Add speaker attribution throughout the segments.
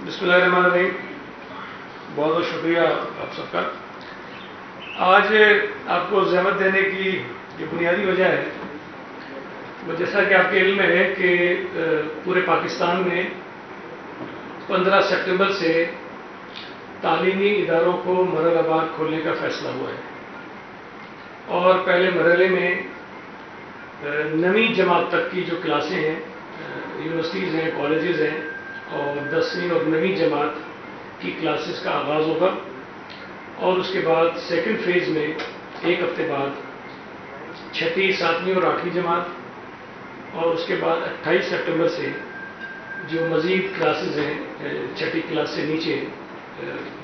Speaker 1: بسم اللہ الرحمن الرحیم. بہت بہت شکریہ آپ سب کا. آج آپ کو زحمت دینے کی جو بنیادی وجہ ہے وہ جیسا کہ آپ کے علم میں ہے کہ پورے پاکستان میں 15 سپٹمبر سے تعلیمی اداروں کو مرحلہ وار کھولنے کا فیصلہ ہوا ہے. اور پہلے مرحلے میں 9ویں جماعت تک کی جو کلاسیں ہیں، یونیورسٹیز ہیں، کالجز ہیں، اور 10ویں اور 9ویں جماعت کی کلاسز کا آغاز ہوگا. اور اس کے بعد سیکنڈ فیز میں ایک ہفتے بعد 6ٹھی، 7ویں اور 8ویں جماعت، اور اس کے بعد 28 سپٹمبر سے جو مزید کلاسز ہیں 6ٹھی کلاس سے نیچے،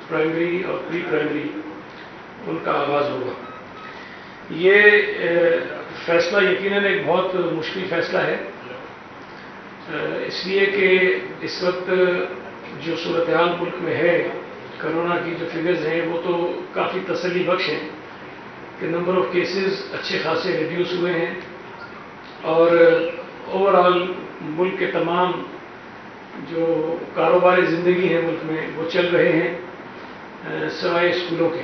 Speaker 1: پرائمری اور پری پرائمری، ان کا آغاز ہوگا. یہ فیصلہ یقیناً ایک بہت مشکل فیصلہ ہے، اس لیے کہ اس وقت جو صورتحال ملک میں ہے، کرونا کی جو فگرز ہیں وہ تو کافی تسلی بخش ہیں کہ نمبر آف کیسز اچھے خاصے ریڈیوس ہوئے ہیں، اور اوورآل ملک کے تمام جو کاروباری زندگی ہے ملک میں وہ چل رہے ہیں سوائے اسکولوں کے.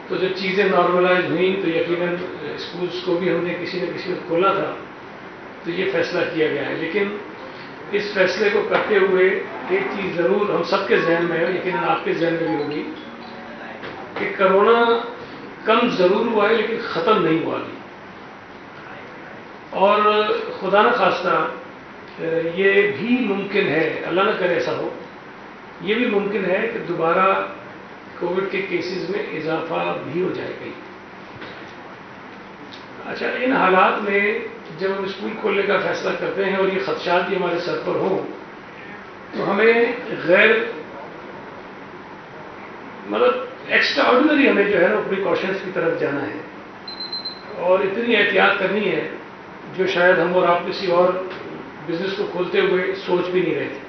Speaker 1: تو جب چیزیں نارملائز ہوئیں تو یقیناً اسکولس کو بھی ہم نے کسی نہ کسی وقت کھولا تھا، تو یہ فیصلہ کیا گیا ہے. لیکن اس فیصلے کو کرتے ہوئے ایک چیز ضرور ہم سب کے ذہن میں ہے، یقیناً آپ کے ذہن میں بھی ہوگی، کہ کرونا کم ضرور ہوا ہے لیکن ختم نہیں ہوا ابھی. اور خدا نہ خواستہ یہ بھی ممکن ہے، اللہ نہ کرے ایسا ہو، یہ بھی ممکن ہے کہ دوبارہ کووڈ کے کیسز میں اضافہ بھی ہو جائے گا. اچھا، ان حالات میں جب ہم اسکول کھولنے کا فیصلہ کرتے ہیں اور یہ خدشات بھی ہمارے سر پر ہوں، تو ہمیں غیر ایکسٹرا آرڈنری ہمیں جو ہے نا پریکاشنس کی طرف جانا ہے، اور اتنی احتیاط کرنی ہے جو شاید ہم اور آپ کسی اور بزنس کو کھولتے ہوئے سوچ بھی نہیں رہے تھے.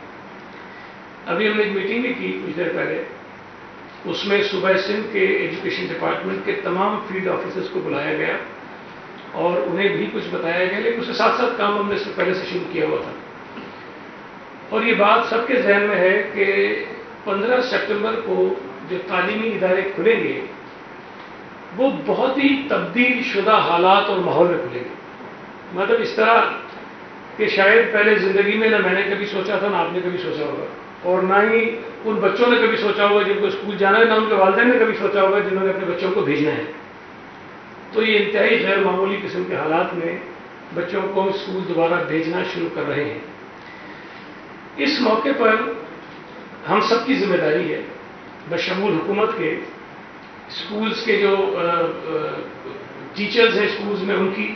Speaker 1: ابھی ہم نے ایک میٹنگ بھی کی کچھ دیر پہلے، اس میں صوبہ سندھ کے ایجوکیشن ڈپارٹمنٹ کے تمام فیلڈ آفیسرز کو بلایا گیا اور انہیں بھی کچھ بتایا گیا، لیکن اس کے ساتھ ساتھ کام ہم نے اس سے پہلے سے شروع کیا ہوا تھا. اور یہ بات سب کے ذہن میں ہے کہ 15 سپٹمبر کو جو تعلیمی ادارے کھلیں گے وہ بہت ہی تبدیل شدہ حالات اور ماحول میں کھلیں گے. مطلب اس طرح کہ شاید پہلے زندگی میں نہ میں نے کبھی سوچا تھا، نہ آپ نے کبھی سوچا ہوگا، اور نہ ہی ان بچوں نے کبھی سوچا ہوگا جن کو اسکول جانا ہے، نہ ان کے والدین نے کبھی سوچا ہوگا جنہوں نے اپنے بچوں کو بھیجنا ہے. تو یہ انتہائی غیر معمولی قسم کے حالات میں بچوں کو اسکول دوبارہ بھیجنا شروع کر رہے ہیں. اس موقع پر ہم سب کی ذمہ داری ہے، بشمول حکومت کے، اسکولز کے جو ٹیچرز ہیں اسکولز میں ان کی،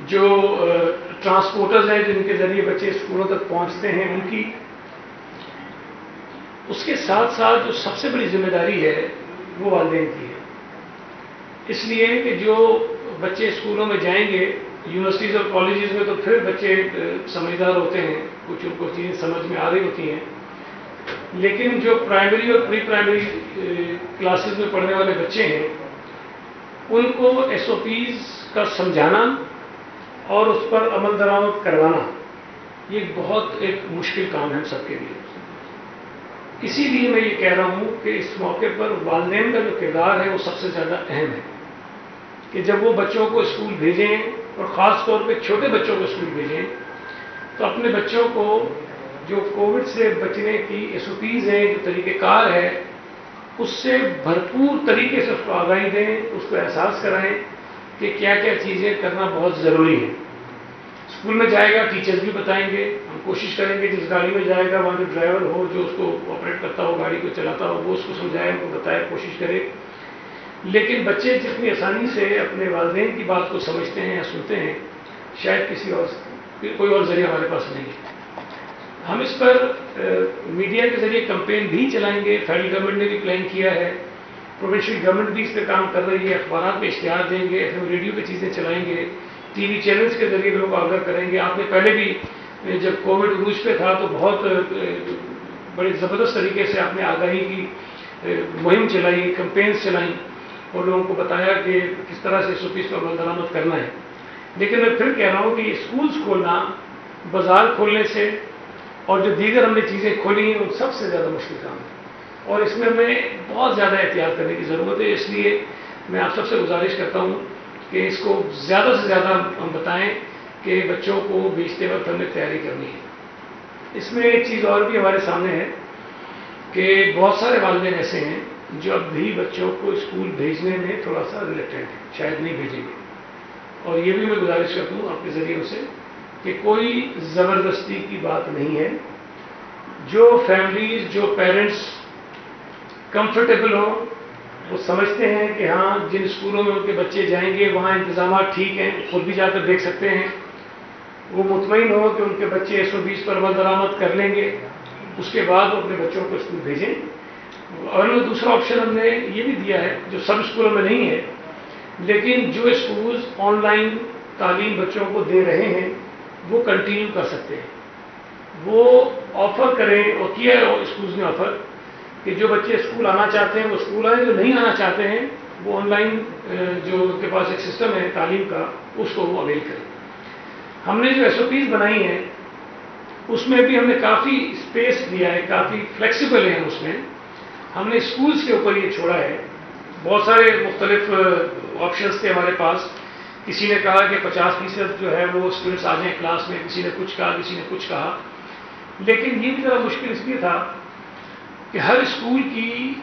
Speaker 1: جو ٹرانسپورٹرز ہیں جن کے ذریعے بچے اسکولوں تک پہنچتے ہیں ان کی. اس کے ساتھ ساتھ جو سب سے بڑی ذمہ داری ہے وہ والدین کی ہے، اس لیے کہ جو بچے اسکولوں میں جائیں گے، یونیورسٹیز اور کالجز میں تو پھر بچے سمجھدار ہوتے ہیں، کچھ ان کو چیزیں سمجھ میں آ رہی ہوتی ہیں، لیکن جو پرائمری اور پری پرائمری کلاسز میں پڑھنے والے بچے ہیں ان کو SOPs کا سمجھانا اور اس پر عمل درآمد کروانا یہ بہت ایک مشکل کام ہے ہم سب کے لیے. اسی لیے میں یہ کہہ رہا ہوں کہ اس موقع پر والدین کا جو کردار ہے وہ سب سے زیادہ اہم ہے، کہ جب وہ بچوں کو اسکول بھیجیں اور خاص طور پہ چھوٹے بچوں کو اسکول بھیجیں تو اپنے بچوں کو جو کووڈ سے بچنے کی SOPs ہیں، جو طریقہ کار ہے، اس سے بھرپور طریقے سے اس کو آگاہی دیں، اس کو احساس کرائیں کہ کیا کیا چیزیں کرنا بہت ضروری ہے. اسکول میں جائے گا ٹیچرز بھی بتائیں گے، ہم کوشش کریں گے جس گاڑی میں جائے گا وہاں جو ڈرائیور ہو، جو اس کو آپریٹ کرتا ہو، گاڑی کو چلاتا ہو، وہ اس کو سمجھائے، ان کو بتائے، کوشش کرے. لیکن بچے جتنی آسانی سے اپنے والدین کی بات کو سمجھتے ہیں یا سنتے ہیں، شاید کوئی اور ذریعہ ہمارے پاس نہیں ہے. ہم اس پر میڈیا کے ذریعے کمپین بھی چلائیں گے، فیڈرل گورنمنٹ نے بھی پلان کیا ہے، پروونشل گورنمنٹ بھی اس پہ کام کر رہی ہے، اخبارات میں اشتہار دیں گے، FM ریڈیو پہ چیزیں چلائیں گے، TV چینلز کے ذریعے لوگوں کو آگاہ کریں گے. آپ نے پہلے بھی جب کووڈ عروج پہ تھا تو بہت بڑے زبردست طریقے سے آپ نے آگاہی کی مہم چلائی، کمپینز چلائیں اور لوگوں کو بتایا کہ کس طرح سے SOPs پر عمل درآمد کرنا ہے. لیکن میں پھر کہہ رہا ہوں کہ یہ اسکولز کھولنا بازار کھولنے سے اور جو دیگر ہم نے چیزیں کھولی ہیں وہ سب سے زیادہ مشکل کام ہے، اور اس میں ہمیں بہت زیادہ احتیاط کرنے کی ضرورت ہے. اس لیے میں آپ سب سے گزارش کرتا ہوں کہ اس کو زیادہ سے زیادہ ہم بتائیں کہ بچوں کو بھیجتے وقت ہمیں تیاری کرنی ہے. اس میں ایک چیز اور بھی ہمارے سامنے ہے کہ بہت سارے والدین ایسے ہیں جو اب بھی بچوں کو اسکول بھیجنے میں تھوڑا سا ریلیکٹنٹ ہے، شاید نہیں بھیجیں گے. اور یہ بھی میں گزارش کرتا ہوں آپ کے ذریعے سے کہ کوئی زبردستی کی بات نہیں ہے. جو فیملیز، جو پیرنٹس کمفرٹیبل ہوں، وہ سمجھتے ہیں کہ ہاں جن اسکولوں میں ان کے بچے جائیں گے وہاں انتظامات ٹھیک ہیں، خود بھی جا کر دیکھ سکتے ہیں، وہ مطمئن ہو کہ ان کے بچے 120 پر عمل درآمد کر لیں گے، اس کے بعد وہ اپنے بچوں کو اسکول بھیجیں. اور دوسرا آپشن ہم نے یہ بھی دیا ہے جو سب اسکولوں میں نہیں ہے، لیکن جو اسکولز آن لائن تعلیم بچوں کو دے رہے ہیں وہ کنٹینیو کر سکتے ہیں. وہ آفر کریں، اور کیا ہے اسکولز نے آفر کہ جو بچے اسکول آنا چاہتے ہیں وہ اسکول آئیں، جو نہیں آنا چاہتے ہیں وہ آن لائن جو ان کے پاس ایک سسٹم ہے تعلیم کا اس کو وہ اویل کریں. ہم نے جو SOPs بنائی ہیں اس میں بھی ہم نے کافی اسپیس دیا ہے، کافی فلیکسیبل ہیں. اس میں ہم نے اسکولز کے اوپر یہ چھوڑا ہے. بہت سارے مختلف آپشنس تھے ہمارے پاس. کسی نے کہا کہ 50% جو ہے وہ اسٹوڈنٹس آ جائیں کلاس میں، کسی نے کچھ کہا، کسی نے کچھ کہا. لیکن یہ بھی ذرا مشکل اس لیے تھا کہ ہر اسکول کی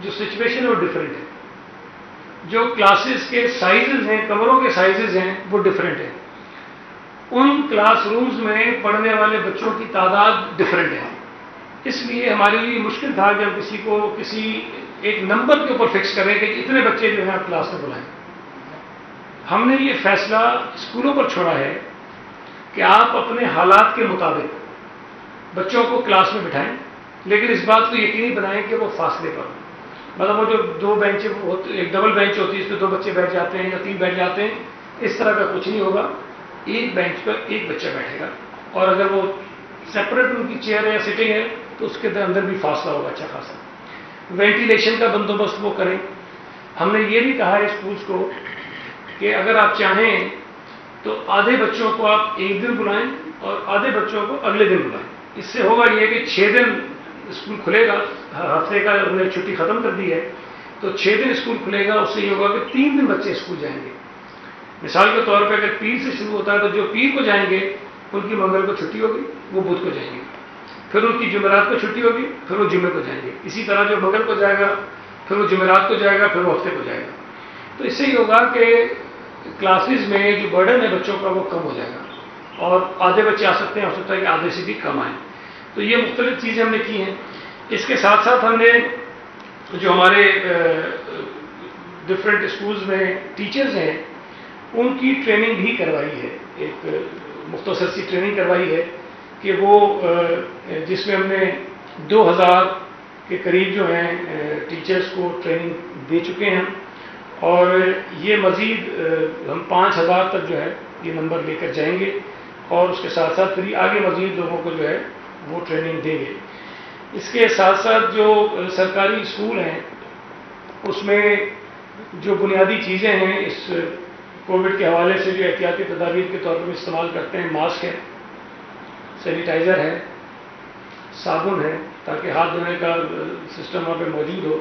Speaker 1: جو سچویشن ہے وہ ڈفرینٹ ہے. جو کلاسز کے سائزز ہیں، کمروں کے سائزز ہیں وہ ڈفرینٹ ہیں. ان کلاس رومز میں پڑھنے والے بچوں کی تعداد ڈفرینٹ ہے. اس لیے ہمارے لیے مشکل تھا کہ ہم کسی کو کسی ایک نمبر کے اوپر فکس کریں کہ اتنے بچے جو ہیں آپ کلاس میں بلائیں. ہم نے یہ فیصلہ اسکولوں پر چھوڑا ہے کہ آپ اپنے حالات کے مطابق بچوں کو کلاس میں بٹھائیں، لیکن اس بات کو یقینی بنائیں کہ وہ فاصلے پر ہوں. مطلب وہ جو 2 بینچ، ایک ڈبل بینچ ہوتی ہے اس پہ 2 بچے بیٹھ جاتے ہیں یا 3 بیٹھ جاتے ہیں، اس طرح کا کچھ نہیں ہوگا. ایک بینچ پر ایک بچہ بیٹھے گا، اور اگر وہ سیپریٹ ان کی چیئر ہے یا سٹنگ ہے تو اس کے اندر بھی فاصلہ ہوگا اچھا خاصا. وینٹیلیشن کا بندوبست وہ کریں. ہم نے یہ بھی کہا ہے اسکولس کو کہ اگر آپ چاہیں تو آدھے بچوں کو آپ ایک دن بلائیں اور آدھے بچوں کو اگلے دن بلائیں. اس سے ہوگا یہ کہ 6 دن اسکول کھلے گا، ہفتے کا انہوں نے چھٹی ختم کر دی ہے تو 6 دن اسکول کھلے گا. اس سے یہ ہوگا کہ 3 دن بچے اسکول جائیں گے. مثال کے طور پہ اگر پیر سے شروع ہوتا ہے تو جو پیر کو جائیں گے ان کی منگل کو چھٹی ہوگی، وہ بدھ کو جائیں گے. پھر ان کی جمعرات کو چھٹی ہوگی، پھر وہ جمعے کو جائیں گے. اسی طرح جو منگل کو جائے گا پھر وہ جمعرات کو جائے گا، پھر وہ ہفتے کو جائے گا. تو اس سے یہ ہوگا کہ کلاسز میں جو برڈن ہے بچوں کا وہ کم ہو جائے گا، اور آدھے بچے آ سکتے ہیں، ہو سکتا ہے کہ آدھے سے بھی کم آئیں. تو یہ مختلف چیزیں ہم نے کی ہیں. اس کے ساتھ ساتھ ہم نے جو ہمارے ڈفرینٹ اسکولز میں ٹیچرز ہیں ان کی ٹریننگ بھی کروائی ہے. ایک مختصر سی ٹریننگ کروائی ہے کہ وہ جس میں ہم نے 2000 کے قریب جو ہیں ٹیچرز کو ٹریننگ دے چکے ہیں، اور یہ مزید ہم 5000 تک جو ہے یہ نمبر لے کر جائیں گے، اور اس کے ساتھ ساتھ پھر آگے مزید لوگوں کو جو ہے وہ ٹریننگ دیں گے. اس کے ساتھ ساتھ جو سرکاری اسکول ہیں اس میں جو بنیادی چیزیں ہیں اس کووڈ کے حوالے سے جو احتیاطی تدابیر کے طور پر استعمال کرتے ہیں، ماسک ہے، سینیٹائزر ہے، صابن ہے تاکہ ہاتھ دھونے کا سسٹم وہاں پہ موجود ہو.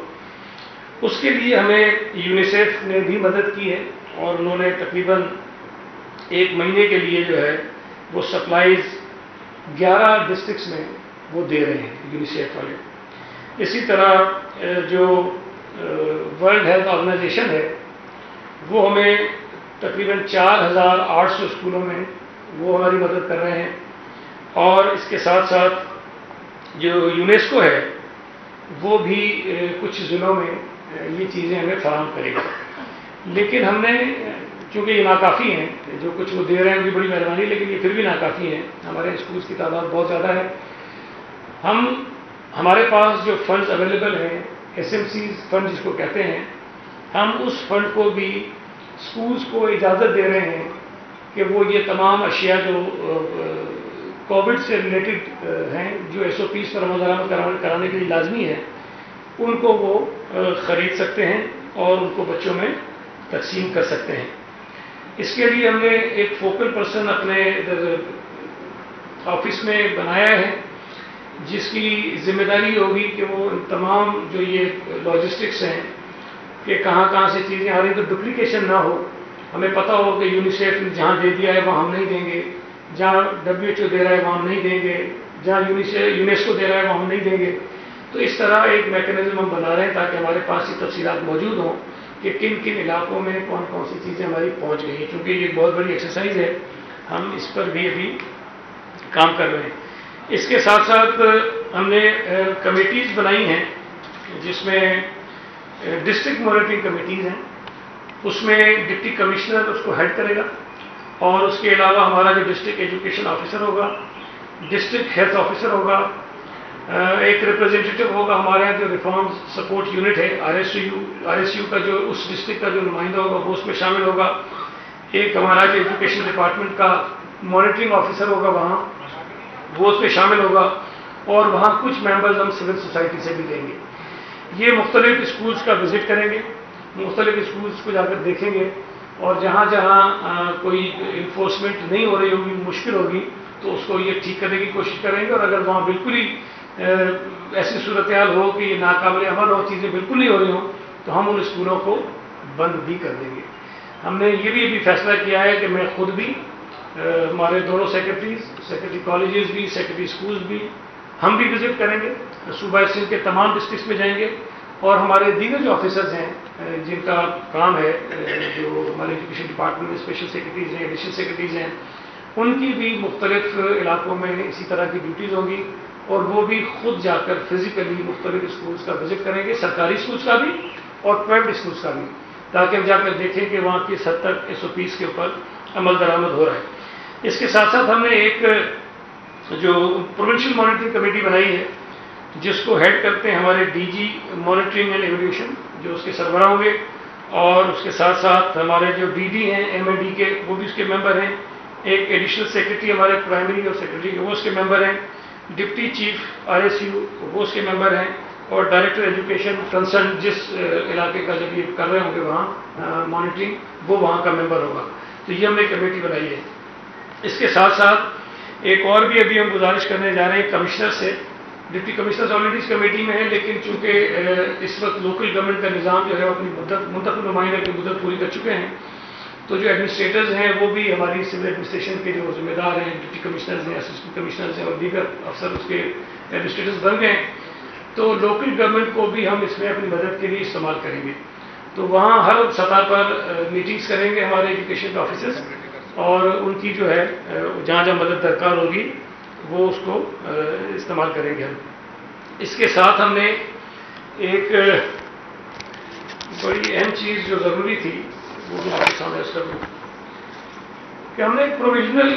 Speaker 1: اس کے لیے ہمیں یونیسیف نے بھی مدد کی ہے، اور انہوں نے تقریباً 1 مہینے کے لیے جو ہے وہ سپلائیز 11 ڈسٹرکٹس میں وہ دے رہے ہیں یونیسیف والے. اسی طرح جو ورلڈ ہیلتھ آرگنائزیشن ہے وہ ہمیں تقریباً 4800 اسکولوں میں وہ ہماری مدد کر رہے ہیں. اور اس کے ساتھ ساتھ جو یونیسکو ہے وہ بھی کچھ ضلعوں میں یہ چیزیں ہمیں فراہم کرے گا. لیکن ہم نے چونکہ یہ ناکافی ہیں، جو کچھ وہ دے رہے ہیں ان کی بڑی مہربانی، لیکن یہ پھر بھی ناکافی ہیں. ہمارے اسکولس کی تعداد بہت زیادہ ہے. ہمارے پاس جو فنڈز اویلیبل ہیں، SMCs فنڈ جس کو کہتے ہیں، ہم اس فنڈ کو بھی اسکولس کو اجازت دے رہے ہیں کہ وہ یہ تمام اشیاء جو کووڈ سے ریلیٹڈ ہیں، جو SOPs پر عمل درآمد کرانے کے لیے لازمی ہے، ان کو وہ خرید سکتے ہیں اور ان کو بچوں میں تقسیم کر سکتے ہیں. اس کے لیے ہم نے ایک فوکل پرسن اپنے آفس میں بنایا ہے، جس کی ذمہ داری ہوگی کہ وہ تمام جو یہ لاجسٹکس ہیں کہ کہاں کہاں سے چیزیں آ رہی ہیں تو ڈپلیکیشن نہ ہو. ہمیں پتہ ہو کہ یونیسیف نے جہاں دے دیا ہے وہاں ہم نہیں دیں گے، جہاں WHO دے رہا ہے وہاں ہم نہیں دیں گے، جہاں یونیسکو دے رہا ہے وہاں ہم نہیں دیں گے. تو اس طرح ایک میکینزم ہم بنا رہے ہیں تاکہ ہمارے پاس یہ تفصیلات موجود ہوں کہ کن کن علاقوں میں کون کون سی چیزیں ہماری پہنچ گئی ہیں. چونکہ یہ بہت بڑی ایکسرسائز ہے، ہم اس پر بھی ابھی کام کر رہے ہیں. اس کے ساتھ ساتھ ہم نے کمیٹیز بنائی ہیں جس میں ڈسٹرکٹ مانیٹرنگ کمیٹیز ہیں. اس میں ڈپٹی کمشنر اس کو ہیڈ کرے گا، اور اس کے علاوہ ہمارا جو ڈسٹرکٹ ایجوکیشن آفیسر ہوگا، ڈسٹرکٹ ہیلتھ آفیسر ہوگا، ایک ریپرزینٹیٹو ہوگا ہمارے یہاں جو ریفارم سپورٹ یونٹ ہے RSU کا، جو اس ڈسٹرکٹ کا جو نمائندہ ہوگا وہ اس میں شامل ہوگا. ایک ہمارا جو ایجوکیشن ڈپارٹمنٹ کا مانیٹرنگ آفیسر ہوگا وہاں، وہ اس میں شامل ہوگا. اور وہاں کچھ ممبرز ہم سول سوسائٹی سے بھی لیں گے. یہ مختلف اسکولز کا وزٹ کریں گے، مختلف اسکولز کو جا کر دیکھیں گے، اور جہاں جہاں کوئی انفورسمنٹ نہیں ہو رہی ہوگی، مشکل ہوگی، تو اس کو یہ ٹھیک کرنے کی کوشش کریں گے. اور اگر وہاں بالکل ہی ایسی صورتحال ہو کہ یہ ناقابل عمل ہو، چیزیں بالکل نہیں ہو رہی ہوں، تو ہم ان اسکولوں کو بند بھی کر دیں گے. ہم نے یہ بھی ابھی فیصلہ کیا ہے کہ میں خود بھی، ہمارے دونوں سیکرٹری کالجز بھی، سیکرٹری اسکولز بھی، ہم بھی وزٹ کریں گے. صوبہ سندھ کے تمام ڈسٹرکٹس میں جائیں گے، اور ہمارے دیگر جو آفیسرز ہیں جن کا کام ہے، جو ہمارے ایجوکیشن ڈپارٹمنٹ میں اسپیشل سیکرٹریز ہیں، ایڈیشنل سیکرٹریز ہیں، ان کی بھی مختلف علاقوں میں اسی طرح کی ڈیوٹیز ہوں گی، اور وہ بھی خود جا کر فزیکلی مختلف اسکولز کا وزٹ کریں گے، سرکاری اسکولز کا بھی اور پرائیویٹ اسکولز کا بھی، تاکہ ہم جا کر دیکھیں کہ وہاں کس حد تک SOPs کے اوپر عمل درآمد ہو رہا ہے. اس کے ساتھ ساتھ ہم نے ایک جو پروونشل مانیٹرنگ کمیٹی بنائی ہے، جس کو ہیڈ کرتے ہیں ہمارے DG مانیٹرنگ اینڈ ایویلیوشن، جو اس کے سربراہ ہوں گے. اور اس کے ساتھ ساتھ ہمارے جو DD ہیں MAD کے، وہ بھی اس کے ممبر ہیں. ایک ایڈیشنل سیکرٹری ہمارے پرائمری اور سیکرٹری وہ اس کے ممبر ہیں. ڈپٹی چیف RSU وہ اس کے ممبر ہیں. اور ڈائریکٹر ایجوکیشن کنسرن جس علاقے کا جب یہ کر رہے ہوں گے وہاں مانیٹرنگ، وہ وہاں کا ممبر ہوگا. تو یہ ہم نے کمیٹی بنائی ہے. اس کے ساتھ ساتھ ایک اور بھی ابھی ہم گزارش کرنے جا رہے ہیں کمشنر سے. ڈپٹی کمشنر آلریڈی اس کمیٹی میں ہیں، لیکن چونکہ اس وقت لوکل گورنمنٹ کا نظام جو ہے اپنی منتخب نمائندہ کی مدت پوری کر چکے ہیں، تو جو ایڈمنسٹریٹرز ہیں وہ بھی ہماری سول ایڈمنسٹریشن کے جو ذمہ دار ہیں، ڈپٹی کمشنرز ہیں، اسسٹنٹ کمشنرز ہیں، اور دیگر افسر اس کے ایڈمنسٹریٹرز بن گئے ہیں. تو لوکل گورنمنٹ کو بھی ہم اس میں اپنی مدد کے لیے استعمال کریں گے. تو وہاں ہر سطح پر میٹنگز کریں گے ہمارے ایجوکیشن آفیسرز، اور ان کی جو ہے جہاں جہاں مدد درکار ہوگی وہ اس کو استعمال کریں گے ہم. اس کے ساتھ ہم نے ایک بڑی اہم چیز جو ضروری تھی وہ بھی آپ کے سامنے عرض کر دوں کہ ہم نے ایک پروویژنل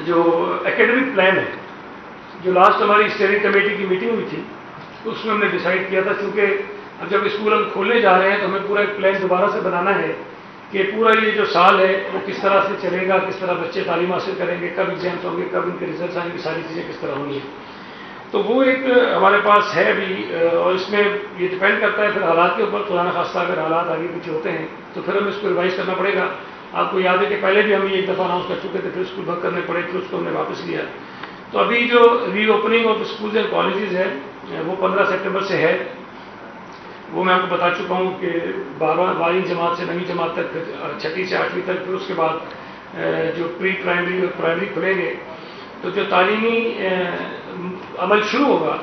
Speaker 1: جو اکیڈمک پلان ہے، جو لاسٹ ہماری اسٹیئرنگ کمیٹی کی میٹنگ ہوئی تھی، اس میں ہم نے ڈیسائیڈ کیا تھا، چونکہ اب جب اسکول ہم کھولنے جا رہے ہیں تو ہمیں پورا ایک پلان دوبارہ سے بنانا ہے کہ پورا یہ جو سال ہے وہ کس طرح سے چلے گا، کس طرح بچے تعلیم حاصل کریں گے، کب ایگزامس ہوں گے، کب ان کے ریزلٹس آئیں گے، ساری چیزیں کس طرح ہوں گی. تو وہ ایک ہمارے پاس ہے بھی، اور اس میں یہ ڈپینڈ کرتا ہے پھر حالات کے اوپر. خدا نخواستہ اگر حالات آگے پیچھے ہوتے ہیں تو پھر ہمیں اس کو ریوائز کرنا پڑے گا. آپ کو یاد ہے کہ پہلے بھی ہم یہ ایک دفعہ اناؤنس کر چکے تھے، پھر اسکول بند کرنے پڑے، پھر اس کو ہم نے واپس لیا. تو ابھی جو reopening of schools and colleges ہے وہ 15 سپٹمبر سے ہے. وہ میں آپ کو بتا چکا ہوں کہ 12ویں جماعت سے 9ویں جماعت تک، پھر 6ٹھی سے 8ویں تک، پھر اس کے بعد جو پری پرائمری اور پرائمری کھلیں گے. تو جو تعلیمی عمل شروع ہوگا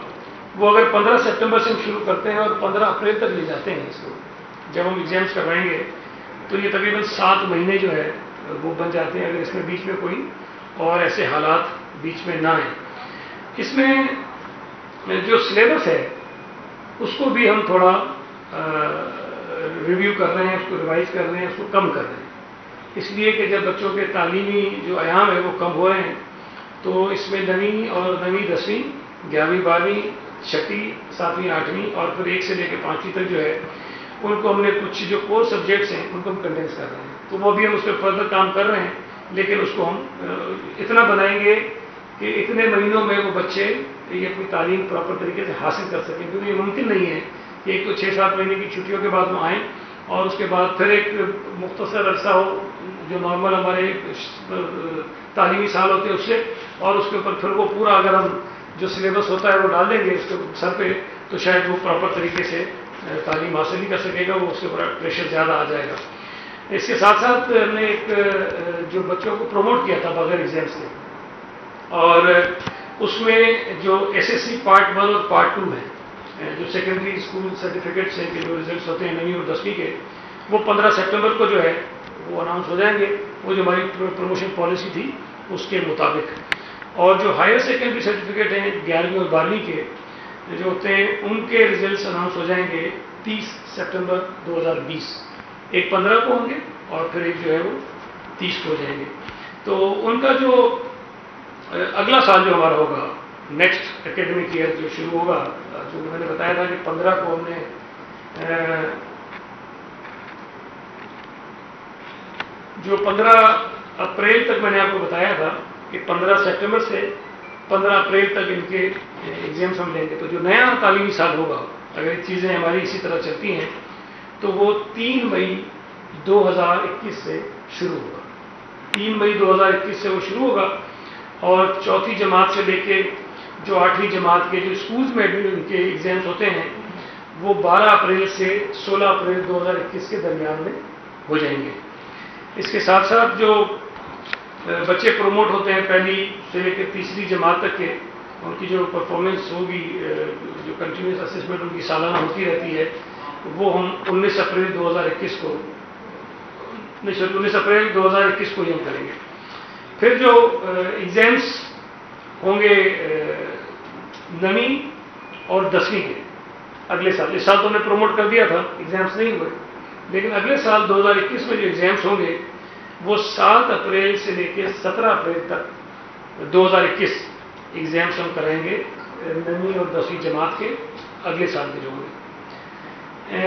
Speaker 1: وہ اگر 15 سپٹمبر سے ہم شروع کرتے ہیں اور 15 اپریل تک لے جاتے ہیں اس کو، جب ہم ایگزامس کروائیں گے تو یہ تقریباً 7 مہینے جو ہے وہ بن جاتے ہیں، اگر اس میں بیچ میں کوئی اور ایسے حالات بیچ میں نہ آئیں. اس میں جو سلیبس ہے اس کو بھی ہم تھوڑا ریویو کر رہے ہیں، اس کو ریوائز کر رہے ہیں، اس کو کم کر رہے ہیں. اس لیے کہ جب بچوں کے تعلیمی جو ایام ہے وہ کم ہو رہے ہیں تو اس میں 9ویں اور 9ویں 10ویں 11ویں 12ویں 6ٹھی 7ویں 8ویں اور پھر 1 سے لے کے 5ویں تک جو ہے ان کو ہم نے کچھ جو کور سبجیکٹس ہیں ان کو ہم کنڈینس کر رہے ہیں. تو وہ بھی ہم اس پہ فردر کام کر رہے ہیں، لیکن اس کو ہم اتنا بنائیں گے کہ اتنے مہینوں میں وہ بچے یہ اپنی تعلیم پراپر طریقے سے حاصل کر سکیں. کیونکہ یہ ممکن نہیں ہے کہ ایک تو 6-7 مہینے کی چھٹیوں کے بعد وہ آئیں اور اس کے بعد پھر ایک مختصر عرصہ ہو جو نارمل ہمارے تعلیمی سال ہوتے ہیں اس سے، اور اس کے اوپر پھر وہ پورا اگر ہم جو سلیبس ہوتا ہے وہ ڈال دیں گے اس کے سر پہ تو شاید وہ پراپر طریقے سے تعلیم حاصل نہیں کر سکے گا، وہ اس کے اوپر پریشر زیادہ آ جائے گا۔ اس کے ساتھ ساتھ ہم نے ایک جو بچوں کو پروموٹ کیا تھا بغیر ایگزامس کے، اور اس میں جو ایس ایس سی پارٹ 1 اور پارٹ 2 ہے، جو سیکنڈری اسکول سرٹیفکیٹس ہیں کہ جو ریزلٹس ہوتے ہیں 9ویں اور 10ویں کے، وہ 15 سپٹمبر کو جو ہے وہ اناؤنس ہو جائیں گے، وہ جو ہماری پروموشن پالیسی تھی اس کے مطابق۔ اور جو ہائر سیکنڈری سرٹیفکیٹ ہیں 11ویں اور 12ویں کے جو ہوتے ہیں، ان کے ریزلٹس اناؤنس ہو جائیں گے 30 سپٹمبر 2020۔ ایک 15 کو ہوں گے اور پھر ایک جو ہے وہ 30 کو ہو جائیں گے۔ تو ان کا جو اگلا سال جو ہمارا ہوگا، نیکسٹ اکیڈمک ایئر جو شروع ہوگا، جو میں نے بتایا تھا کہ 15 کو ہم نے جو 15 اپریل تک میں نے آپ کو بتایا تھا کہ 15 سپٹمبر سے 15 اپریل تک ان کے ایگزامس ہم لیں گے۔ تو جو نیا تعلیمی سال ہوگا اگر یہ چیزیں ہماری اسی طرح چلتی ہیں تو وہ 3 مئی 2021 سے شروع ہوگا۔ 3 مئی 2021 سے وہ شروع ہوگا، اور چوتھی جماعت سے لے کے جو 8ویں جماعت کے جو اسکولز میں ان کے ایگزامس ہوتے ہیں وہ 12 اپریل سے 16 اپریل 2021 کے درمیان میں ہو جائیں گے۔ اس کے ساتھ ساتھ جو بچے پروموٹ ہوتے ہیں پہلی سے لے کے تیسری جماعت تک کے، ان کی جو پرفارمنس ہوگی، جو کنٹینیوس اسسمنٹ ان کی سالانہ ہوتی رہتی ہے، وہ ہم 19 اپریل 2021 کو 19 اپریل 2021 کو ہی ہم کریں گے۔ پھر جو ایگزامس ہوں گے 9ویں اور 10ویں کے اگلے سال، اس سال تو ہم نے پروموٹ کر دیا تھا، ایگزامس نہیں ہوئے، لیکن اگلے سال 2021 میں جو ایگزامس ہوں گے وہ 7 اپریل سے لے کے 17 اپریل تک 2021 ایگزامس ہم کریں گے 9ویں اور 10ویں جماعت کے اگلے سال کے جو ہوں گے۔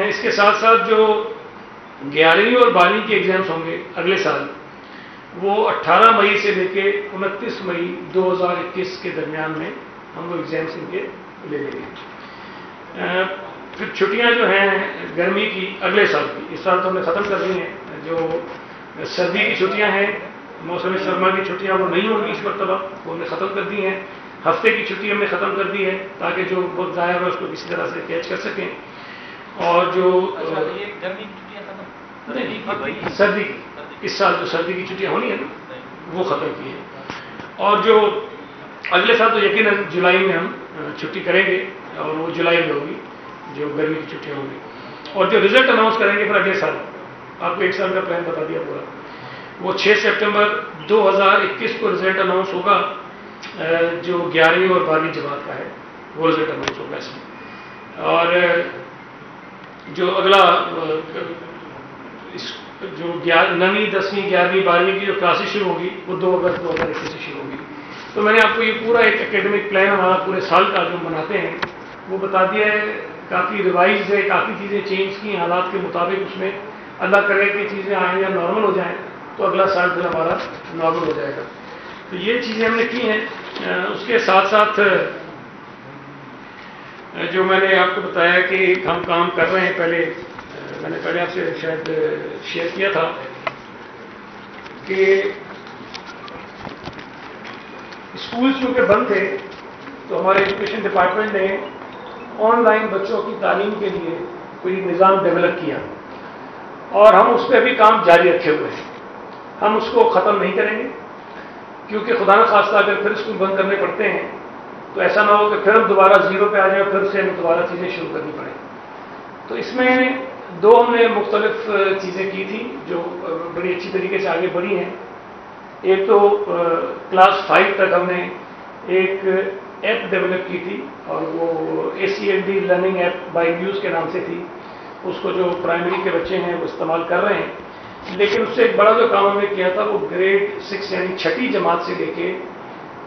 Speaker 1: اس کے ساتھ ساتھ جو 11ویں اور 12ویں کے ایگزامس ہوں گے اگلے سال، وہ 18 مئی سے لے کے 29 مئی 2021 کے درمیان میں ہم وہ ایگزامس ان کے لے لیں گے۔ پھر چھٹیاں جو ہیں گرمی کی اگلے سال کی، اس سال تو ہم نے ختم کر دی ہیں۔ جو سردی کی چھٹیاں ہیں، موسم سرما کی چھٹیاں وہ نہیں ہوں گی اس مرتبہ، وہ ہم نے ختم کر دی ہیں۔ ہفتے کی چھٹی ہم نے ختم کر دی ہے تاکہ جو وقت ضائع ہوا اس کو کسی طرح سے کیچ کر سکیں۔ اور جو سردی کی اس سال جو سردی کی چھٹیاں ہونی ہیں نا وہ ختم کی ہیں، اور جو اگلے سال تو یقیناً جولائی میں ہم چھٹی کریں گے، اور وہ جولائی میں ہوگی جو گرمی کی چھٹیاں ہوں گی۔ اور جو رزلٹ اناؤنس کریں گے پھر اگلے سال، آپ کو ایک سال کا پلان بتا دیا پورا، وہ 6 سپٹمبر 2021 کو رزلٹ اناؤنس ہوگا، جو 11ویں اور 12ویں جماعت کا ہے وہ رزلٹ اناؤنس ہوگا اس میں۔ اور جو اگلا جو 9ویں 10ویں 11ویں 12ویں کی جو کلاسز شروع ہوگی وہ 2 اگست 2021 سے شروع ہوگی۔ تو میں نے آپ کو یہ پورا ایک اکیڈمک پلان ہمارا پورے سال کا جو بناتے ہیں وہ بتا دیا ہے، کافی ریوائز ہے، کافی چیزیں چینج کی ہیں حالات کے مطابق، اس میں اللہ کرے کہ چیزیں آئیں یا نارمل ہو جائیں تو اگلا سال پھر ہمارا نارمل ہو جائے گا۔ تو یہ چیزیں ہم نے کی ہیں۔ اس کے ساتھ ساتھ جو میں نے آپ کو بتایا کہ ہم کام کر رہے ہیں، پہلے میں نے پہلے آپ سے شاید شیئر کیا تھا کہ اسکول چونکہ بند تھے تو ہمارے ایجوکیشن ڈپارٹمنٹ نے آن لائن بچوں کی تعلیم کے لیے کوئی نظام ڈیولپ کیا، اور ہم اس پہ ابھی کام جاری رکھے ہوئے ہیں۔ ہم اس کو ختم نہیں کریں گے، کیونکہ خدا نخواستہ اگر پھر اسکول بند کرنے پڑتے ہیں تو ایسا نہ ہو کہ پھر ہم دوبارہ زیرو پہ آ جائیں، پھر سے ہمیں دوبارہ چیزیں شروع کرنی پڑیں۔ تو اس میں 2 ہم نے مختلف چیزیں کی تھی جو بڑی اچھی طریقے سے آگے بڑھی ہیں۔ ایک تو کلاس 5 تک ہم نے ایک ایپ ڈیولپ کی تھی، اور وہ ACLD learning app by news کے نام سے تھی۔ اس کو جو پرائمری کے بچے ہیں وہ استعمال کر رہے ہیں، لیکن اس سے ایک بڑا جو کام ہم نے کیا تھا وہ گریڈ 6 یعنی 6ٹھی جماعت سے لے کے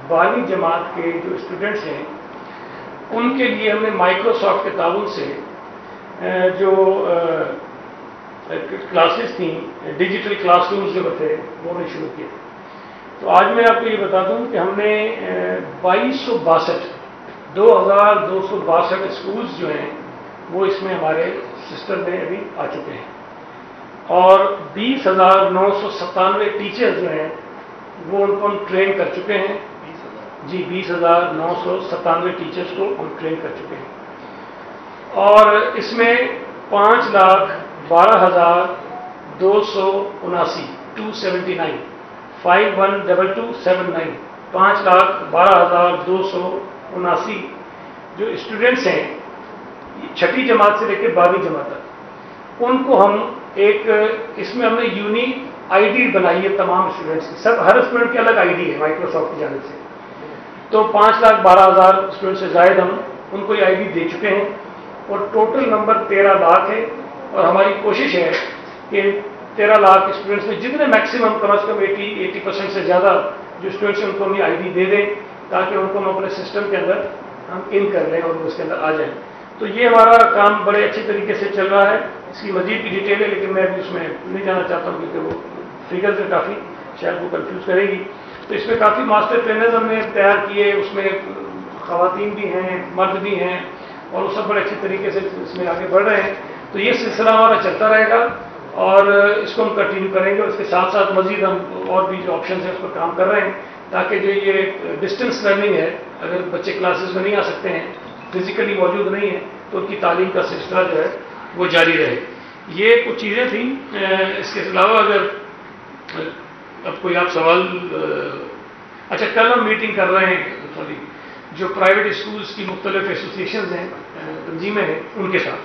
Speaker 1: 12ویں جماعت کے جو اسٹوڈنٹس ہیں ان کے لیے ہم نے مائکروسافٹ کے تعاون سے جو کلاسز تھیں، ڈیجیٹل کلاس رومز جو تھے وہ ہم نے شروع کیے۔ تو آج میں آپ کو یہ بتا دوں کہ ہم نے 2262 اسکولز جو ہیں وہ اس میں ہمارے سسٹم میں ابھی آ چکے ہیں، اور 20,997 ٹیچر جو ہیں وہ ان کو ہم ٹرین کر چکے ہیں. جی 20,997 ٹیچرز کو ہم ٹرین کر چکے ہیں. اور اس میں 5,12,279 279 512279 5,12,279 جو اسٹوڈنٹس ہیں چھٹی جماعت سے لے کے 12ویں جماعت تک، ان کو ہم ایک اس میں ہم نے یونیک آئی ڈی بنائی ہے تمام اسٹوڈنٹس کی. سب ہر اسٹوڈنٹ کی الگ آئی ڈی ہے مائکروسافٹ کی جانب سے. تو 5,12,000 اسٹوڈنٹ سے زائد ہم ان کو یہ آئی ڈی دے چکے ہیں اور ٹوٹل نمبر 13 لاکھ ہے. اور ہماری کوشش ہے کہ 13 لاکھ اسٹوڈنٹس میں جتنے میکسیمم کم از کم 80% سے زیادہ جو اسٹوڈنٹس ہیں ان کو ہم یہ آئی ڈی دے دیں تاکہ ان کو ہم اپنے سسٹم کے اندر ہم ان کر لیں اور اس کے اندر آ جائیں. تو یہ ہمارا کام بڑے اچھے طریقے سے چل رہا ہے. اس کی مزید بھی ڈیٹیل ہے لیکن میں ابھی اس میں نہیں جانا چاہتا ہوں کیونکہ وہ فگرز ہے کافی شاید وہ کنفیوز کرے گی. تو اس میں کافی ماسٹر ٹرینرز ہم نے تیار کیے، اس میں خواتین بھی ہیں مرد بھی ہیں اور وہ سب بڑے اچھے طریقے سے اس میں آگے بڑھ رہے ہیں. تو یہ سلسلہ ہمارا چلتا رہے گا اور اس کو ہم کنٹینیو کریں گے. اس کے ساتھ ساتھ مزید ہم اور بھی جو آپشنز ہیں اس پر کام کر رہے ہیں تاکہ جو یہ ڈسٹینس لرننگ ہے، اگر بچے کلاسز میں نہیں آ سکتے ہیں، فزیکلی موجود نہیں ہیں، تو ان کی تعلیم کا سلسلہ جو ہے وہ جاری رہے. یہ کچھ چیزیں تھیں. اس کے علاوہ اگر اب کوئی آپ سوال اچھا کل ہم میٹنگ کر رہے ہیں سوری جو پرائیویٹ اسکولس کی مختلف ایسوسیشنز ہیں تنظیمیں ہیں ان کے ساتھ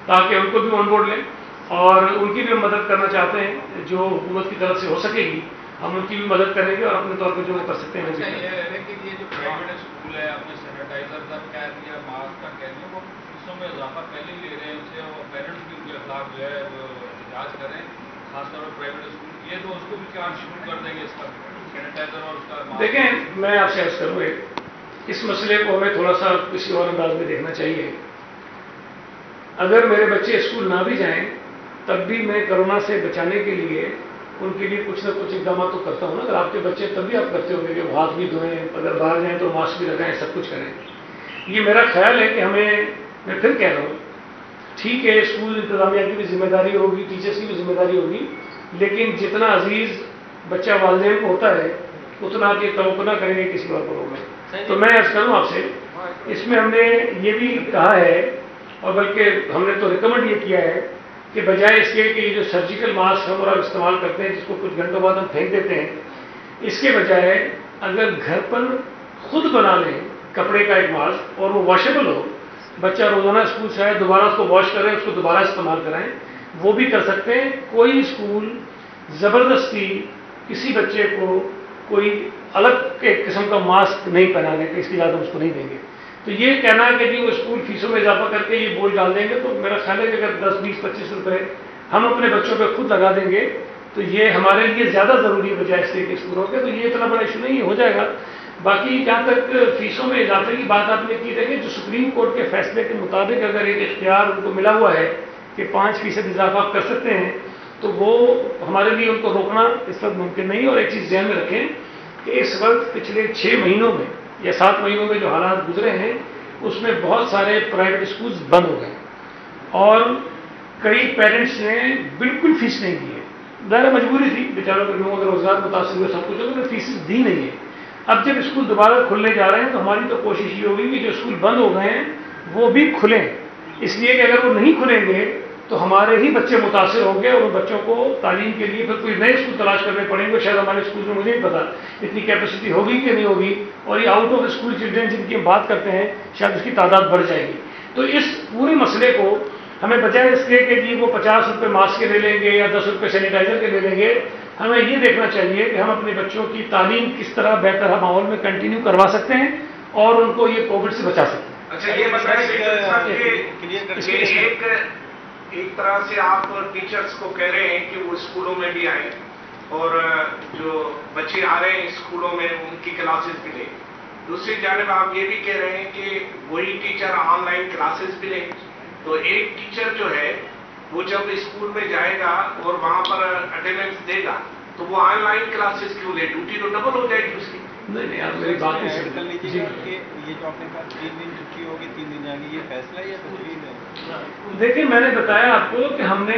Speaker 1: تاکہ ان کو بھی آن بورڈ لیں اور ان کی بھی ہم مدد کرنا چاہتے ہیں جو حکومت کی طرف سے ہو سکے گی ہم ان کی بھی مدد کریں گے اور اپنے طور پہ جو وہ کر سکتے ہیں.
Speaker 2: یہ جو پرائیویٹ اسکول ہے اپنے سینیٹائزر کا کہہ دیا ماسک کا کہہ دیا وہ فیسوں میں اضافہ پہلے لے رہے ہیں، ان سے وہ پیرنٹس بھی ان کے اخلاق جو ہے وہ احتجاج کریں خاص طور پر پرائیویٹ اسکول یہ تو اس کو بھی چارج شروع کر دیں گے اس کا سینیٹائزر اور اس کا.
Speaker 1: دیکھیں میں آپ سے عرض کروں اس مسئلے کو ہمیں تھوڑا سا کسی اور انداز میں دیکھنا چاہیے. اگر میرے بچے اسکول نہ بھی جائیں تب بھی میں کرونا سے بچانے کے لیے ان کے لیے کچھ نہ کچھ اقدامات تو کرتا ہوں نا. اگر آپ کے بچے تب بھی آپ کرتے ہوں گے کہ ہاتھ بھی دھوئیں، اگر باہر جائیں تو ماسک بھی لگائیں، سب کچھ کریں. یہ میرا خیال ہے کہ ہمیں میں پھر کہہ رہا ہوں ٹھیک ہے اسکول انتظامیہ کی بھی ذمہ داری ہوگی، ٹیچرس کی بھی ذمہ داری ہوگی، لیکن جتنا عزیز بچہ والدین کو ہوتا ہے اتنا کہ توقع نہ کریں گے کسی اور کو ہوگا. تو میں عرض کروں آپ سے اس میں ہم نے یہ بھی کہا ہے اور بلکہ ہم نے تو ریکمنڈ یہ کیا ہے کہ بجائے اس کے کہ یہ جو سرجیکل ماسک ہم اور استعمال کرتے ہیں جس کو کچھ گھنٹوں بعد ہم پھینک دیتے ہیں، اس کے بجائے اگر گھر پر خود بنا لیں کپڑے کا ایک ماسک اور وہ واشیبل ہو، بچہ روزانہ اسکول سے آئے دوبارہ اس کو واش کریں، اس کو دوبارہ استعمال کرائیں، وہ بھی کر سکتے ہیں. کوئی اسکول زبردستی کسی بچے کو کوئی الگ ایک قسم کا ماسک نہیں پہنانے کا اس کی اجازت اس کو نہیں دیں گے. تو یہ کہنا ہے کہ جی وہ اسکول فیسوں میں اضافہ کر کے یہ بوجھ ڈال دیں گے، تو میرا خیال ہے کہ اگر 10 20 25 روپے ہم اپنے بچوں پہ خود لگا دیں گے تو یہ ہمارے لیے زیادہ ضروری ہے بجائے اس کے اسکولوں کے. تو یہ اتنا بڑا ایشو نہیں ہو جائے گا. باقی جہاں تک فیسوں میں اضافے کی بات آپ نے کی دیکھیں جو سپریم کورٹ کے فیصلے کے مطابق اگر ایک اختیار ان کو ملا ہوا ہے کہ 5% اضافہ آپ کر سکتے ہیں تو وہ ہمارے لیے ان کو روکنا اس وقت ممکن نہیں. اور ایک چیز ذہن میں رکھیں کہ اس وقت پچھلے 6 مہینوں میں یا 7 مہینوں میں جو حالات گزرے ہیں اس میں بہت سارے پرائیویٹ اسکولز بند ہو گئے اور کئی پیرنٹس نے بالکل فیس نہیں دی ہے. ظاہر مجبوری تھی بیچاروں کے لوگوں کا روزگار متاثر ہوئے سب کچھ ہوگا تو فیس دی نہیں ہے. اب جب اسکول دوبارہ کھلنے جا رہے ہیں تو ہماری تو کوشش یہ ہوگی کہ جو اسکول بند ہو گئے ہیں وہ بھی کھلیں، اس لیے کہ اگر وہ نہیں کھلیں گے تو ہمارے ہی بچے متاثر ہوں گے اور ان بچوں کو تعلیم کے لیے پھر کوئی نئے اسکول تلاش کرنے پڑیں گے. شاید ہمارے اسکول میں مجھے نہیں پتا اتنی کیپیسٹی ہوگی کہ نہیں ہوگی اور یہ آؤٹ آف اسکول چلڈرن جن کی ہم بات کرتے ہیں شاید اس کی تعداد بڑھ جائے گی. تو اس پورے مسئلے کو ہمیں بجائے اس کے کہ جی وہ 50 روپے ماسک کے لے لیں گے یا 10 روپے سینیٹائزر کے لے لیں گے، ہمیں یہ دیکھنا چاہیے کہ ہم اپنے بچوں کی تعلیم کس طرح بہتر ماحول میں کنٹینیو کروا سکتے ہیں اور ان کو یہ کووڈ سے بچا سکتے ہیں.
Speaker 3: اچھا یہ ایک طرح سے آپ ٹیچرز کو کہہ رہے ہیں کہ وہ اسکولوں میں بھی آئیں اور جو بچے آ رہے ہیں اسکولوں میں ان کی کلاسز بھی لیں. دوسری جانب آپ یہ بھی کہہ رہے ہیں کہ وہی ٹیچر آن لائن کلاسز بھی لیں. تو ایک ٹیچر جو ہے وہ جب اسکول میں جائے گا اور وہاں پر اٹینڈنس دے گا تو وہ آن لائن کلاسز کیوں لے؟ ڈیوٹی تو ڈبل ہو جائے گی اس کی.
Speaker 1: نہیں آپ میری بات نہیں
Speaker 4: کر لیجیے کہ یہ جو آپ نے کہا 3 دن چھٹی ہوگی 3 دن جائیں گے، یہ فیصلہ ہے یا تجویز ہے؟
Speaker 1: دیکھیں میں نے بتایا آپ کو کہ ہم نے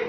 Speaker 4: 1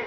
Speaker 4: 1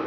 Speaker 1: 1।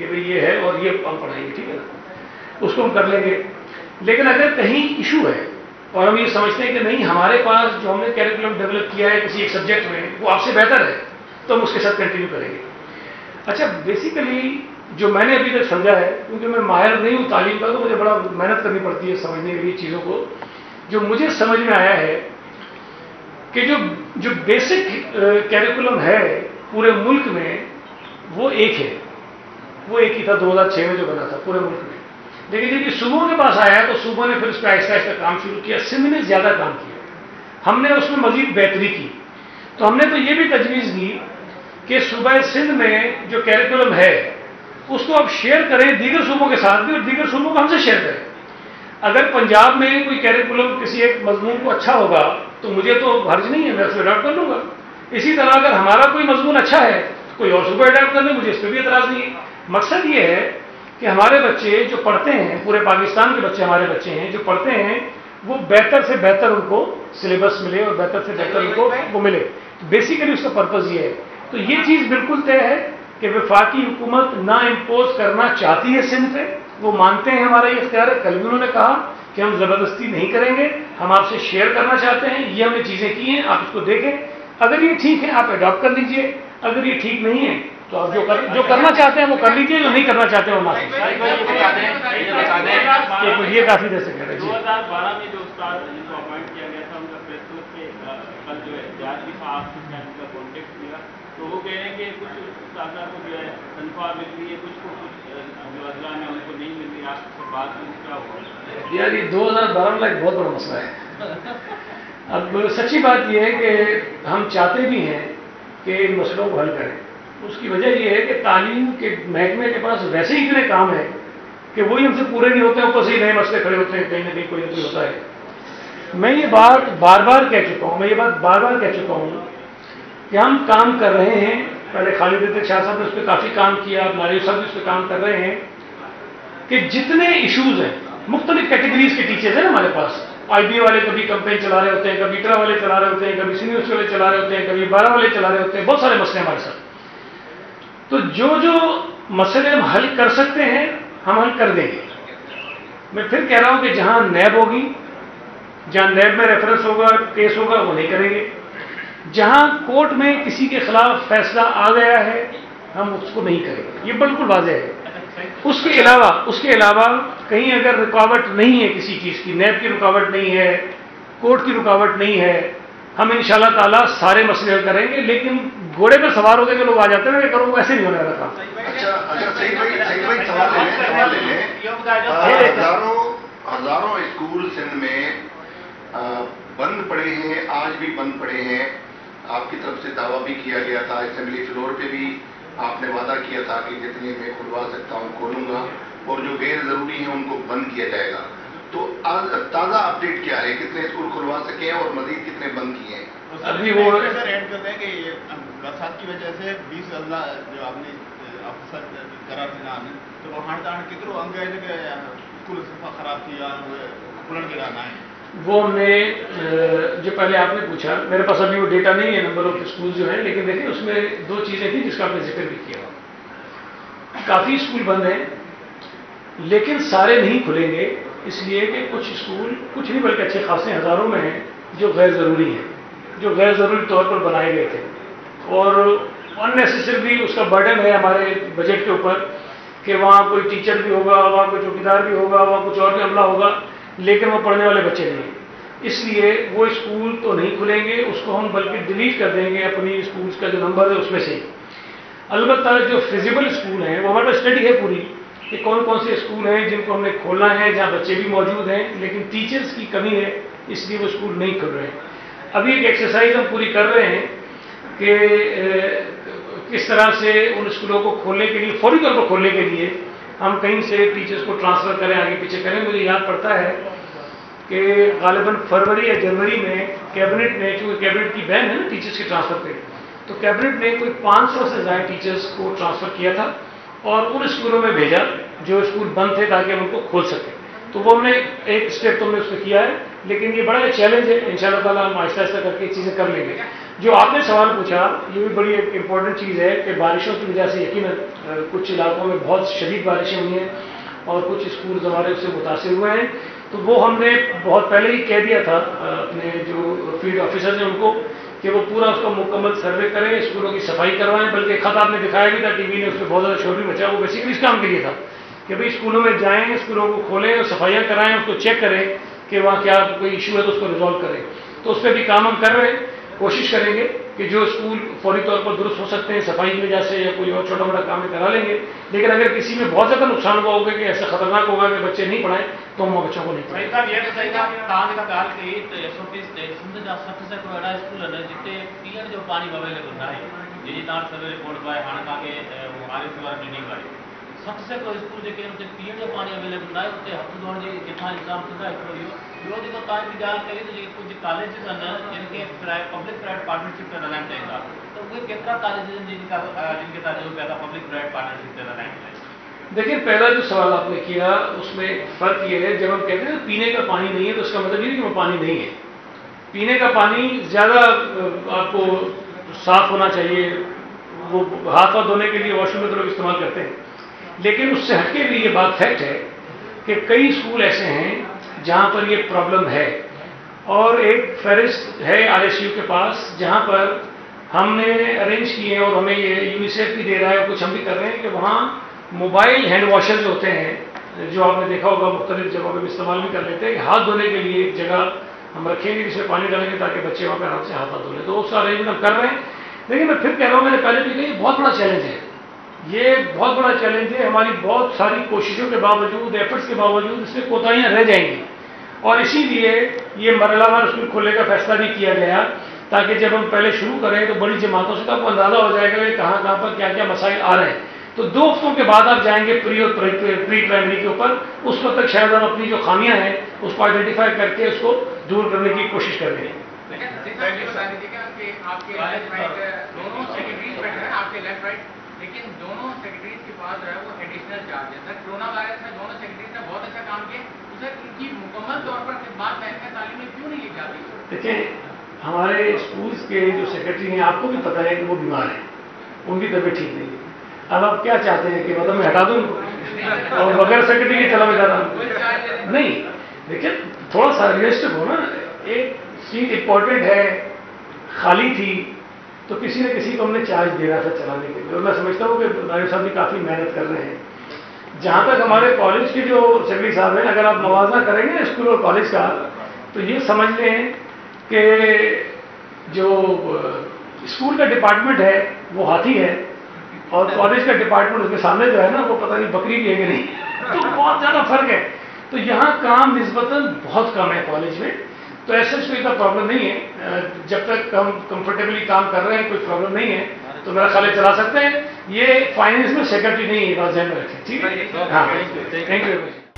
Speaker 1: کہ بھئی یہ ہے اور یہ ہم پڑھائیں گے، ٹھیک ہے نا، اس کو ہم کر لیں گے. لیکن اگر کہیں ایشو ہے اور ہم یہ سمجھتے ہیں کہ نہیں ہمارے پاس جو ہم نے کیریکولم ڈیولپ کیا ہے کسی ایک سبجیکٹ میں وہ آپ سے بہتر ہے، تو ہم اس کے ساتھ کنٹینیو کریں گے. اچھا، بیسیکلی جو میں نے ابھی تک سمجھا ہے، کیونکہ میں ماہر نہیں ہوں تعلیم کا، تو مجھے بڑا محنت کرنی پڑتی ہے سمجھنے کے لیے چیزوں کو. جو مجھے سمجھ میں آیا ہے کہ جو بیسک کیریکولم ہے پورے ملک میں وہ ایک ہے، وہ ایک ہی تھا 2006 میں جو بنا تھا پورے ملک میں. لیکن جب یہ صوبوں کے پاس آیا تو صوبوں نے پھر اس پہ آہستہ آہستہ کام شروع کیا. سندھ نے زیادہ کام کیا، ہم نے اس میں مزید بہتری کی. تو ہم نے تو یہ بھی تجویز دی کہ صوبہ سندھ میں جو کیریکولم ہے اس کو اب شیئر کریں دیگر صوبوں کے ساتھ بھی، اور دیگر صوبوں کو ہم سے شیئر کریں. اگر پنجاب میں کوئی کیریکولم کسی ایک مضمون کو اچھا ہوگا تو مجھے تو حرج نہیں ہے، میں اس کو اڈاپٹ کر لوں گا. اسی طرح اگر ہمارا کوئی مضمون اچھا ہے تو کوئی اور صوبہ اڈاپٹ کر لیں، مجھے اس پہ بھی اعتراض نہیں ہے. مقصد یہ ہے کہ ہمارے بچے جو پڑھتے ہیں، پورے پاکستان کے بچے ہمارے بچے ہیں جو پڑھتے ہیں، وہ بہتر سے بہتر ان کو سلیبس ملے اور بہتر سے بہتر ان کو وہ ملے. بیسیکلی اس کا پرپز یہ ہے. تو یہ چیز بالکل طے ہے کہ وفاقی حکومت نہ امپوز کرنا چاہتی ہے سندھ پہ، وہ مانتے ہیں ہمارا یہ اختیار ہے. کل بھی انہوں نے کہا کہ ہم زبردستی نہیں کریں گے، ہم آپ سے شیئر کرنا چاہتے ہیں. یہ ہم نے چیزیں کی ہیں، آپ اس کو دیکھیں. اگر یہ ٹھیک ہے آپ اڈاپٹ کر لیجئے، اگر یہ ٹھیک نہیں ہے تو آپ جو کرنا چاہتے ہیں وہ کر لیجئے، جو نہیں کرنا چاہتے ہیں وہ نہ کریں. یہ کافی دیر سے کہہ رہے ہیں.
Speaker 5: 2012 میں جو استاد کو اپوائنٹ کیا گیا تھا ان کا پریس کلب کے کل جو ہے جاج بھی صاحب سے ان کا کانٹیکٹ کیا تو وہ کہہ رہے ہیں کہ کچھ استاذہ کو جو ہے تنخواہ مل رہی ہے، کچھ کو کچھ جو اضلاع میں ان کو نہیں مل رہی. آپ سے بات میں کیا ہوا؟
Speaker 1: یار یہ 2012 میں ایک بہت بڑا مسئلہ ہے. اب سچی بات یہ ہے کہ ہم چاہتے بھی ہیں کہ ان مسئلوں کو حل کریں. اس کی وجہ یہ ہے کہ تعلیم کے محکمے کے پاس ویسے ہی اتنے کام ہیں کہ وہی ہم سے پورے نہیں ہوتے ہیں، اوپر سے ہی نئے مسئلے کھڑے ہوتے ہیں، کہیں نہ کہیں کوئی نہ کوئی ہوتا ہے. میں یہ بات بار بار کہہ چکا ہوں کہ ہم کام کر رہے ہیں. پہلے خالد عتیق شاہ صاحب نے اس پہ کافی کام کیا، ناریو صاحب بھی اس پہ کام کر رہے ہیں کہ جتنے ایشوز ہیں، مختلف کیٹیگریز کے ٹیچرز ہیں ہمارے پاس. آئی بی اے والے کبھی کمپین چلا رہے ہوتے ہیں، کبھی اٹرا والے چلا رہے ہوتے ہیں، کبھی سینئر والے چلا رہے ہوتے ہیں، کبھی 12 والے چلا رہے ہوتے ہیں. بہت سارے مسئلے ہمارے ساتھ. تو جو مسئلے ہم حل کر سکتے ہیں ہم حل کر دیں گے. میں پھر کہہ رہا ہوں کہ جہاں نیب ہوگی، جہاں نیب میں ریفرنس ہوگا، کیس ہوگا، وہ نہیں کریں گے. جہاں کورٹ میں کسی کے خلاف فیصلہ آ گیا ہے ہم اس کو نہیں کریں گے. یہ بالکل واضح ہے. اس کے علاوہ کہیں اگر رکاوٹ نہیں ہے کسی چیز کی، نیب کی رکاوٹ نہیں ہے، کورٹ کی رکاوٹ نہیں ہے، ہم انشاءاللہ تعالیٰ سارے مسئلے حل کریں گے. لیکن گھوڑے پر سوار ہو کے جو لوگ آ جاتے ہیں کرو ایسے نہیں ہونے والا کام.
Speaker 6: اچھا صحیح بھائی سوال لے لیں. ہزاروں اسکول سندھ میں بند پڑے ہیں، آج بھی بند پڑے ہیں. آپ کی طرف سے دعویٰ بھی کیا گیا تھا، اسمبلی فلور پہ بھی آپ نے وعدہ کیا تھا کہ جتنے میں کھلوا سکتا ہوں کھولوں گا، اور جو غیر ضروری ہیں ان کو بند کیا جائے گا. تو تازہ اپڈیٹ کیا ہے؟ کتنے اسکول کھلوا سکے ہیں اور مزید کتنے بند کیے ہیں؟
Speaker 1: ابھی وہ
Speaker 5: ایڈ کرتے ہیں کہ یہ برسات کی وجہ سے 20 اضلاع جو آپ نے افسر قرار دینا تو وہ ہاں کترو انگ اسکول خراب تھی یا کھلن کے لانا ہے.
Speaker 1: وہ ہم نے جو پہلے آپ نے پوچھا، میرے پاس ابھی وہ ڈیٹا نہیں ہے نمبر آف اسکول جو ہیں، لیکن دیکھیں اس میں 2 چیزیں تھیں جس کا آپ نے ذکر بھی کیا. کافی اسکول بند ہیں لیکن سارے نہیں کھلیں گے، اس لیے کہ کچھ اسکول، کچھ نہیں بلکہ اچھے خاصے ہزاروں میں ہیں جو غیر ضروری ہیں، جو غیر ضروری طور پر بنائے گئے تھے. اور اننیسیسری اس کا برڈن ہے ہمارے بجٹ کے اوپر کہ وہاں کوئی ٹیچر بھی ہوگا، وہاں کوئی چوکیدار بھی ہوگا، وہاں کچھ اور بھی عملہ ہوگا، لیکن وہ پڑھنے والے بچے نہیں ہیں. اس لیے وہ اسکول تو نہیں کھلیں گے، اس کو ہم بلکہ ڈیلیٹ کر دیں گے اپنی اسکولس کا جو نمبر ہے اس میں سے. البتہ جو فیزیبل اسکول ہیں وہ ہمارے پاس اسٹڈی ہے پوری کہ کون کون سے اسکول ہیں جن کو ہم نے کھولنا ہے، جہاں بچے بھی موجود ہیں لیکن ٹیچرز کی کمی ہے، اس لیے وہ اسکول نہیں کھل رہے ہیں. ابھی ایک ایکسرسائز ہم پوری کر رہے ہیں کہ کس طرح سے ان اسکولوں کو کھولنے کے لیے، فوری طور پر کھولنے کے لیے ہم کہیں سے ٹیچرز کو ٹرانسفر کریں، آگے پیچھے کریں. مجھے یاد پڑتا ہے کہ غالباً فروری یا جنوری میں کیبنٹ نے، چونکہ کیبنٹ کی بین ہے نا ٹیچرز کے ٹرانسفر پہ، تو کیبنٹ نے کوئی 500 سے زائد ٹیچرز کو ٹرانسفر کیا تھا اور ان اسکولوں میں بھیجا جو اسکول بند تھے تاکہ ہم ان کو کھول سکیں. تو وہ ہم نے ایک اسٹیپ تو ہم نے اس میں کیا ہے لیکن یہ بڑا چیلنج ہے. انشاءاللہ تعالیٰ ہم آہستہ آہستہ کر کے چیزیں کر لیں گے. جو آپ نے سوال پوچھا یہ بھی بڑی ایک امپورٹنٹ چیز ہے کہ بارشوں کی وجہ سے یقیناً کچھ علاقوں میں بہت شدید بارشیں ہوئی ہیں اور کچھ اسکول ہمارے اس سے متاثر ہوئے ہیں. تو وہ ہم نے بہت پہلے ہی کہہ دیا تھا اپنے جو فیلڈ آفیسرز ہیں ان کو کہ وہ پورا اس کا مکمل سروے کریں, اسکولوں کی صفائی کروائیں. بلکہ خط آپ نے دکھایا بھی تھا ٹی وی نے, اس میں بہت زیادہ شور بھی مچا. وہ بیسیکلی اس کام کے لیے تھا کہ بھائی اسکولوں میں جائیں, اسکولوں کو کھولیں اور صفائیاں کرائیں, اس کو چیک کریں کہ وہاں کیا کوئی ایشو ہے تو اس کو ریزالو کریں. تو اس پہ بھی کام ہم کر رہے ہیں. کوشش کریں گے کہ جو اسکول فوری طور پر درست ہو سکتے ہیں صفائی کی وجہ سے یا کوئی اور چھوٹا موٹا کام کرا لیں گے. لیکن اگر کسی میں بہت زیادہ نقصان ہوا ہوگا کہ ایسا خطرناک ہوگا کہ بچے نہیں پڑھائیں تو ہم بچوں کو نہیں پڑھائیں.
Speaker 5: جو پانی اویلیبل ہے جی سروے رپورٹ پائے سخت سے کوئی اسکول جو پینے جو پانی اویلیبل ہے ہاتھ دھونے کی جتنا انتظام تھا جو تعلیم کی گال کری تو کچھ کالجز جن کے پبلک پرائیویٹ پارٹنرشپ پہ ہلائن چاہیے تو وہ کتنا کالجز جن کے تحت جو پیدا پبلک پرائیویٹ پارٹنرشپ پہ ہلائن چاہیے.
Speaker 1: دیکھیں پہلا جو سوال آپ نے کیا اس میں فرق یہ ہے جب ہم کہتے ہیں پینے کا پانی نہیں ہے تو اس کا مطلب یہ نہیں کہ وہ پانی نہیں ہے. پینے کا پانی زیادہ آپ کو صاف ہونا چاہیے. وہ ہاتھ دھونے کے لیے واش روم میں تو لوگ استعمال کرتے ہیں. لیکن اس سے ہٹ کے بھی یہ بات فیکٹ ہے کہ کئی اسکول ایسے ہیں جہاں پر یہ پرابلم ہے اور ایک فہرست ہے RSU کے پاس جہاں پر ہم نے ارینج کیے ہیں اور ہمیں یہ یونیسیف بھی دے رہا ہے, کچھ ہم بھی کر رہے ہیں کہ وہاں موبائل ہینڈ واشر جو ہوتے ہیں جو آپ نے دیکھا ہوگا مختلف جگہوں پہ استعمال بھی کر لیتے ہیں. ہاتھ دھونے کے لیے ایک جگہ ہم رکھیں گے جس میں پانی ڈالیں گے تاکہ بچے وہاں پہ آرام سے ہاتھ دھو لیں. تو اس کا ارینجمنٹ ہم کر رہے ہیں. لیکن میں پھر کہہ رہا ہوں, میں نے پہلے بھی کہا یہ بہت بڑا چیلنج ہے. یہ بہت بڑا چیلنج ہے. ہماری بہت ساری کوششوں کے باوجود, ایفرٹس کے باوجود اس میں کوتاہیاں رہ جائیں گی. اور اسی لیے یہ مرحلہ وار اسکول کھولنے کا فیصلہ بھی کیا گیا تاکہ جب ہم پہلے شروع کریں تو بڑی جماعتوں سے تو آپ کو اندازہ ہو جائے گا کہ کہاں کہاں پر کیا کیا مسائل آ رہے ہیں. تو 2 ہفتوں کے بعد آپ جائیں گے پری اور پری پرائمری کے اوپر. اس وقت تک شاید ہم اپنی جو خامیاں ہیں اس کو آئیڈینٹیفائی کر کے اس کو دور کرنے کی کوشش کر رہے ہیں.
Speaker 7: لیکن دونوں سیکرٹریز کے پاس جو ہے وہ ایڈیشنل چارج ہے. سر کورونا وائرس میں دونوں سیکرٹریز نے بہت اچھا کام کیا. سر ان کی مکمل طور پر خدمات محکمہ تعلیم میں کیوں نہیں لی جاتی؟
Speaker 1: دیکھیں ہمارے اسکولس کے جو سیکرٹری ہیں آپ کو بھی پتہ ہے کہ وہ بیمار ہیں, ان کی طبیعت ٹھیک نہیں ہے. اب آپ کیا چاہتے ہیں کہ مطلب میں ہٹا دوں اور بغیر سیکرٹری کے چلا میں جاتا ہوں؟ نہیں, دیکھیں تھوڑا سا ریئلسٹک ہو نا. ایک سیٹ امپورٹنٹ ہے, خالی تھی تو کسی نہ کسی کو ہم نے چارج دے رہا تھا چلانے کے لیے. اور میں سمجھتا ہوں کہ نائب صاحب بھی کافی محنت کر رہے ہیں. جہاں تک ہمارے کالج کے جو سیکرٹری صاحب ہیں, اگر آپ موازنہ کریں گے اسکول اور کالج کا تو یہ سمجھ لیں کہ جو اسکول کا ڈپارٹمنٹ ہے وہ ہاتھی ہے اور کالج کا ڈپارٹمنٹ اس کے سامنے جو ہے نا وہ پتہ نہیں بکری بھی ہے کہ نہیں. تو بہت زیادہ فرق ہے. تو یہاں کام نسبتاً بہت کم ہے کالج میں. تو ایسا کوئی کا پرابلم نہیں ہے. جب تک ہم کمفرٹیبلی کام کر رہے ہیں کوئی پرابلم نہیں ہے تو میرا خیال ہے چلا سکتے ہیں. یہ فائنینس میں سیکرٹری نہیں ہے, بات ذہن میں رکھیں. ٹھیک ہے, ہاں, تھینک یو ویری مچ.